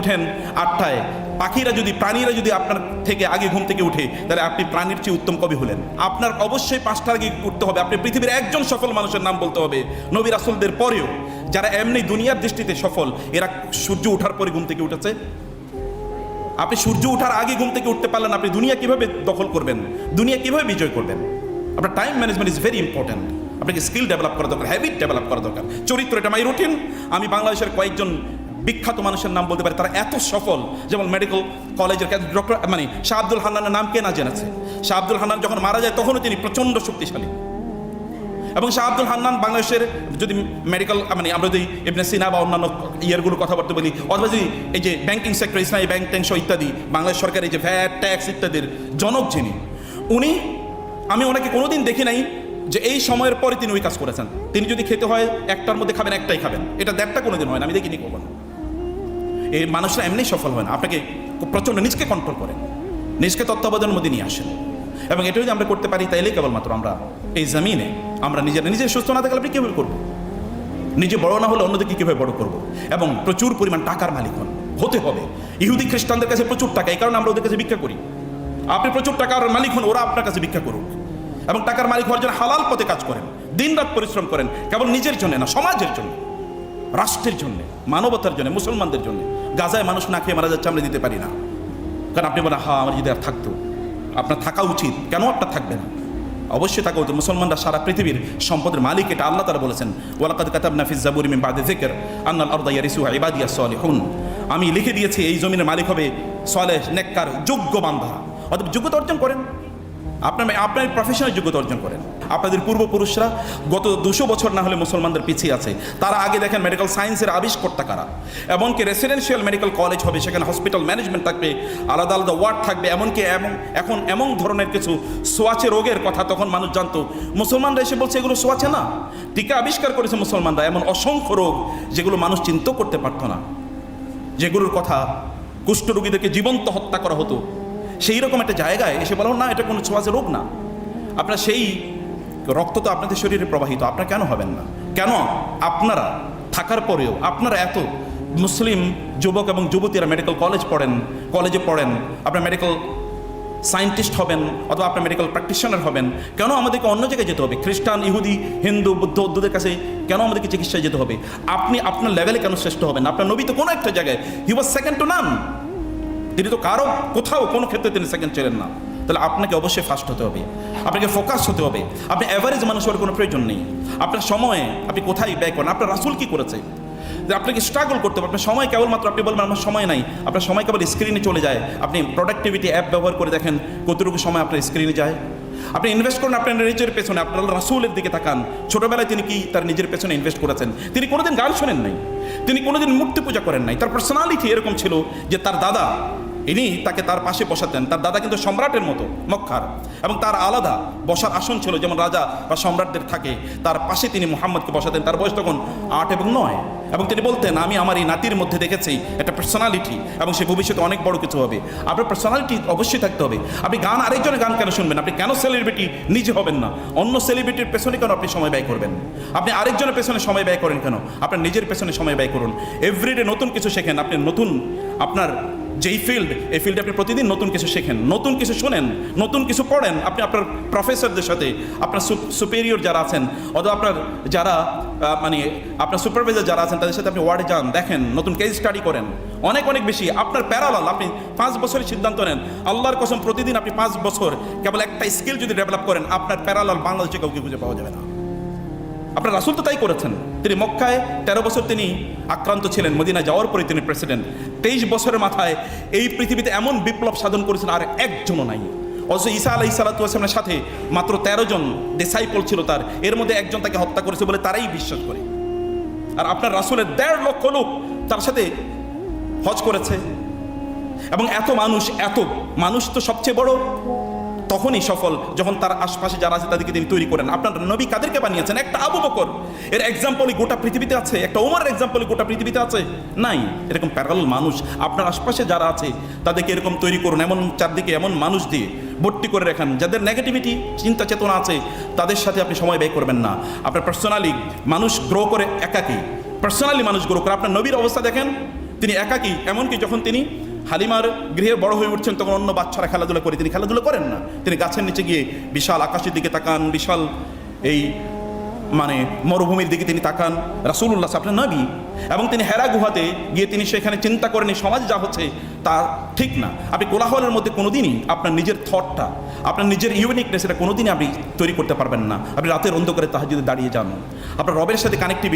উঠেন 8টায়, প্রাণীরা যদি আপনার থেকে আগে ঘুম থেকে উঠে, তাহলে আপনি প্রাণীর চেয়ে উত্তম কবি হলেন। আপনার অবশ্যই 5টার আগে উঠতে হবে। আপনি পৃথিবীর একজন সফল মানুষের নাম বলতে হবে নবী রাসূলদের পরেও, যারা এমনি দুনিয়ার দৃষ্টিতে সফল, এরা সূর্য ওঠার পরে ঘুম থেকে উঠেছে। আপনি সূর্য ওঠার আগে ঘুম থেকে উঠতে পারলেন, আপনি দুনিয়া কিভাবে দখল করবেন, দুনিয়া কিভাবে বিজয় করবেন? আপনার time management is very important. আপনাকে স্কিল ডেভেলপ করা দরকার, হ্যাবিট ডেভেলপ করা দরকার, চরিত্র। এটা মাই রুটিন। আমি বাংলাদেশের কয়েকজন বিখ্যাত মানুষের নাম বলতে পারি, তারা এত সফল। যেমন মেডিকেল কলেজের ডক্টর শাহ আব্দুল হান্নানের নাম কে না জেনেছে? শাহ আব্দুল হান্নান যখন মারা যায় তখনও তিনি প্রচণ্ড শক্তিশালী। এবং শাহ আব্দুল হান্নান বাংলাদেশের যদি মেডিকেল আমরা যদি ইবনে সিনা বা অন্যান্য ইয়েরগুলো কথাবার্তা বলি, অথবা যদি এই যে ব্যাংকিং সেক্টর, ইসলামী ব্যাংক ট্যাংক ইত্যাদি, বাংলাদেশ সরকারের যে ভ্যাট ট্যাক্স ইত্যাদির জনক যিনি, আমি ওনাকে কোনোদিন দেখি নাই যে এই সময়ের পরে তিনি ওই কাজ করেছেন। তিনি যদি খেতে হয় 1টার মধ্যে খাবেন, 1টাই খাবেন, এটা 1.5টা কোনোদিন হয় না, আমি দেখিনি কখনো। এই মানুষরা এমনি সফল হয় না। আপনাকে প্রচণ্ড নিজকে কন্ট্রোল করেন, নিজকে তত্ত্বাবধানের মধ্যে নিয়ে আসেন। এবং এটা যদি আমরা করতে পারি, তাইলেই কেবলমাত্র আমরা এই জমিনে আমরা নিজে সুস্থ না থাকলে আপনি কীভাবে করবো? নিজে বড় না হলে অন্যদেরকে কীভাবে বড় করবো? এবং প্রচুর পরিমাণ টাকার মালিক হতে হবে। ইহুদি খ্রিস্টানদের কাছে প্রচুর টাকা, এই কারণে আমরা ওদের কাছে ভিক্ষা করি। আপনি প্রচুর টাকার মালিক হন, ওরা আপনার কাছে ভিক্ষা করুক। এবং টাকার মালিক হওয়ার জন্য হালাল পথে কাজ করেন, দিনরাত পরিশ্রম করেন, কেবল নিজের জন্য না, সমাজের জন্য, রাষ্ট্রের জন্য, মানবতার জন্য, মুসলমানদের জন্য। গাজায় মানুষ না খেয়ে মারা যাচ্ছে, আমরা দিতে পারি না। কারণ আপনি বলেন, হ্যাঁ আমার যদি আর থাকতো। আপনার থাকা উচিত, কেন আপনার থাকবে না? অবশ্যই থাকা উচিত। মুসলমানরা সারা পৃথিবীর সম্পদের মালিক, এটা আল্লাহ তাআলা বলেছেন, ওয়ালাকাদ কাতাবনা ফিজ জাবুরি মিন বাদি যিকর আন্নাল আরদা ইয়ারিসুহা ইবাদিয়াস সালিহুন। আমি লিখে দিয়েছি এই জমিনের মালিক হবে সালেহ, নেককার, যোগ্য বান্দা। অতএব যোগ্যতা অর্জন করেন, আপনার প্রফেশনাল যোগ্যতা অর্জন করেন। আপনাদের পূর্বপুরুষরা গত 200 বছর না হলে মুসলমানদের পিছিয়ে আছে। তারা আগে দেখেন মেডিকেল সায়েন্সের আবিষ্কর্তা কারা। এমনকি রেসিডেন্সিয়াল মেডিকেল কলেজ হবে, সেখানে হসপিটাল ম্যানেজমেন্ট থাকবে, আলাদা আলাদা ওয়ার্ড থাকবে। এমনকি এখন এমন ধরনের কিছু সোয়াচে রোগের কথা তখন মানুষ জানতো, মুসলমানরা এসে বলছে এগুলো সোয়াচে না। টিকা আবিষ্কার করেছে মুসলমানরা। এমন অসংখ্য রোগ যেগুলো মানুষ চিন্তাও করতে পারত না, যেগুলোর কথা কুষ্ঠরোগীদেরকে জীবন্ত হত্যা করা হতো, সেই রকম একটা জায়গায় এসে বলো না এটা কোনো ছোঁয়াচে রোগ না। আপনার সেই রক্ত তো আপনাদের শরীরে প্রবাহিত, আপনারা কেন হবেন না? কেন আপনারা থাকার পরেও আপনারা এত মুসলিম যুবক এবং যুবতীরা মেডিকেল কলেজে পড়েন, আপনার মেডিকেল সায়েন্টিস্ট হবেন অথবা আপনার মেডিকেল প্র্যাকটিশনার হবেন, কেন আমাদেরকে অন্য জায়গায় যেতে হবে? খ্রিস্টান, ইহুদি, হিন্দু, বৌদ্ধদের কাছে কেন আমাদেরকে চিকিৎসায় যেতে হবে? আপনি আপনার লেভেলে কেন শ্রেষ্ঠ হবেন? আপনার নবী তো কোনো একটা জায়গায় হি ওয়াজ সেকেন্ড টু নান। তিনি তো কোথাও কোনো ক্ষেত্রে তিনি সেকেন্ড ছিলেন না। তাহলে আপনাকে অবশ্যই ফার্স্ট হতে হবে, আপনাকে ফোকাস হতে হবে। আপনি অ্যাভারেজ মানুষ হওয়ার কোনো প্রয়োজন নেই। আপনার সময়ে আপনি কোথায় ব্যয় করেন? আপনার রাসূল কি করেছে? যে আপনাকে স্ট্রাগল করতে হবে। আপনার সময় কেবলমাত্র আপনি বলবেন আমার সময় নাই, আপনার সময় কেবল স্ক্রিনে চলে যায়। আপনি প্রোডাক্টিভিটি অ্যাপ ব্যবহার করে দেখেন কতটুকু সময় আপনার স্ক্রিনে যায়। আপনি ইনভেস্ট করেন আপনার নিজের পেছনে, আপনার রাসূলের দিকে তাকান। ছোটবেলায় তিনি কি তার নিজের পেছনে ইনভেস্ট করেছেন? তিনি কোনোদিন গান শোনেন নাই, তিনি কোনোদিন মূর্তি পূজা করেন নাই। তার পার্সোনালিটি এরকম ছিল যে তার দাদা, ইনি তাকে তার পাশে বসাতেন। তার দাদা কিন্তু সম্রাটের মতো মক্কার, এবং তার আলাদা বসার আসন ছিল, যেমন রাজা বা সম্রাটদের থাকে। তার পাশে তিনি মুহাম্মদকে বসাতেন। তার বয়স তখন 8 এবং 9, এবং তিনি বলতেন আমি আমার এই নাতির মধ্যে দেখেছি একটা পার্সোনালিটি, এবং সে ভবিষ্যতে অনেক বড় কিছু হবে। আপনার পার্সোনালিটি অবশ্যই থাকতে হবে। আপনি আরেকজনের গান কেন শুনবেন? আপনি কেন সেলিব্রিটি নিজে হবেন না? অন্য সেলিব্রিটির পেছনে কেন আপনি সময় ব্যয় করবেন? আপনি আরেকজনের পেছনে সময় ব্যয় করেন কেন? আপনার নিজের পেছনে সময় ব্যয় করুন। এভরিডে নতুন কিছু শেখেন। আপনি আপনার যেই ফিল্ড, এই ফিল্ডে আপনি প্রতিদিন নতুন কিছু শেখেন, নতুন কিছু শোনেন, নতুন কিছু পড়েন। আপনি আপনার প্রফেসরদের সাথে, আপনার সুপেরিয়র যারা আছেন অথবা আপনার যারা আপনার সুপারভাইজার যারা আছেন তাদের সাথে আপনি ওয়ার্ডে যান, দেখেন, নতুন কেস স্টাডি করেন। অনেক বেশি আপনার প্যারালাল আপনি 5 বছরের সিদ্ধান্ত নেন। আল্লাহর কসম প্রতিদিন আপনি 5 বছর কেবল একটা স্কিল যদি ডেভেলপ করেন, আপনার প্যারালাল বাংলাদেশে কাউকে খুঁজে পাওয়া যাবে না। আপনার রাসূল তো তাই করেছেন। তিনি মক্কায় 13 বছর তিনি আক্রান্ত ছিলেন, মদিনায় যাওয়ার পরে তিনি প্রেসিডেন্ট। 23 বছরের মাথায় এই পৃথিবীতে এমন বিপ্লব সাধন করেছেন আর একজনও নাই। অথচ ঈসা আলাইহিস সালাতু ওয়াস সালামের সাথে মাত্র 13 জন ডিসাইপল ছিল তার, এর মধ্যে একজন তাকে হত্যা করেছে বলে তারাই বিশ্বাস করে। আর আপনার রাসূলের 1.5 লক্ষ লোক তার সাথে হজ করেছে। এবং এত মানুষ তো সবচেয়ে বড় তখনই সফল যখন তার আশপাশে যারা আছে তাদেরকে তিনি তৈরি করেন। আপনার নবী কাদেরকে বানিয়েছেন? একটা আবু বকর এর এক্সাম্পলই গোটা পৃথিবীতে আছে, একটা ওমরের এক্সাম্পলই গোটা পৃথিবীতে আছে? নাই। এরকম প্যারালাল মানুষ আপনার আশপাশে যারা আছে তাদেরকে এরকম তৈরি করুন। এমন চারদিকে এমন মানুষ দিয়ে ভর্তি করে রাখেন যাদের নেগেটিভিটি চিন্তা চেতনা আছে, তাদের সাথে আপনি সময় ব্যয় করবেন না। আপনার পার্সোনালি মানুষ গ্রো করে একাকী, পার্সোনালি মানুষ গ্রো করে। আপনার নবীর অবস্থা দেখেন, তিনি একাকী, এমনকি যখন তিনি হালিমার গৃহে বড় হয়ে উঠছেন তখন অন্য বাচ্চারা খেলাধুলা করে, তিনি খেলাধুলা করেন না। তিনি গাছের নিচে গিয়ে বিশাল আকাশের দিকে তাকান, বিশাল এই মানে মরুভূমির দিকে তিনি তাকান। রাসূলুল্লাহ আপনার নবী, এবং তিনি হেরা গুহাতে গিয়ে তিনি সেখানে চিন্তা করেন এই সমাজ যা হচ্ছে তা ঠিক না। আপনি কোলাহলের মধ্যে কোনোদিনই আপনার নিজের থটটা, আপনার নিজের ইউনিকনেস এটা কোনোদিনই আপনি তৈরি করতে পারবেন না। আপনি রাতের অন্ধকারে তাহাজ্জুদে দাঁড়িয়ে যান, আপনার রবের সাথে কানেক্টিভিটি